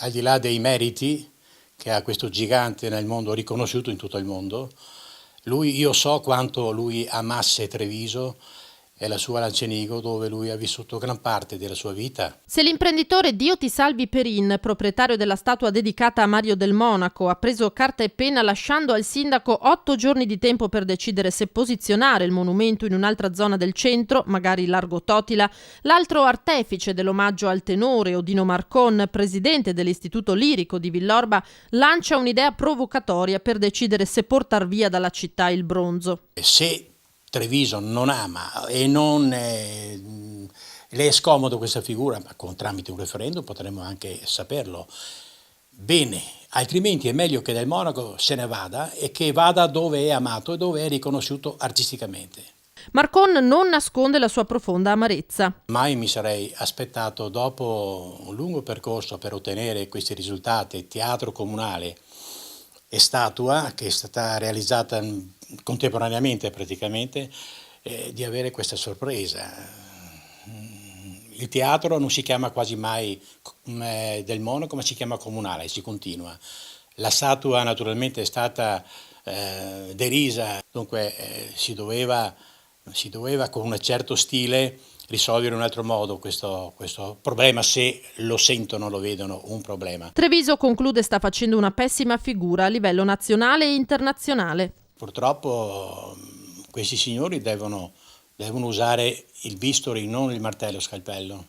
al di là dei meriti che ha questo gigante nel mondo, riconosciuto in tutto il mondo, io so quanto lui amasse Treviso e la sua Lancenigo, dove lui ha vissuto gran parte della sua vita. Se l'imprenditore Dio ti salvi Perin, proprietario della statua dedicata a Mario del Monaco, ha preso carta e penna lasciando al sindaco 8 giorni di tempo per decidere se posizionare il monumento in un'altra zona del centro, magari largo Totila, l'altro artefice dell'omaggio al tenore, Odino Marcon, presidente dell'Istituto Lirico di Villorba, lancia un'idea provocatoria per decidere se portar via dalla città il bronzo. Se Treviso non ama e non le è scomodo questa figura, ma tramite un referendum potremmo anche saperlo. Bene, altrimenti è meglio che Del Monaco se ne vada e che vada dove è amato e dove è riconosciuto artisticamente. Marcon non nasconde la sua profonda amarezza. Mai mi sarei aspettato, dopo un lungo percorso per ottenere questi risultati, teatro comunale e statua, che è stata realizzata contemporaneamente praticamente, di avere questa sorpresa. Il teatro non si chiama quasi mai Del Monaco, ma si chiama comunale, si continua. La statua naturalmente è stata derisa, dunque si doveva con un certo stile risolvere in un altro modo questo problema, se lo sentono, lo vedono un problema. Treviso, conclude, sta facendo una pessima figura a livello nazionale e internazionale. Purtroppo questi signori devono usare il bisturi, non il martello scalpello.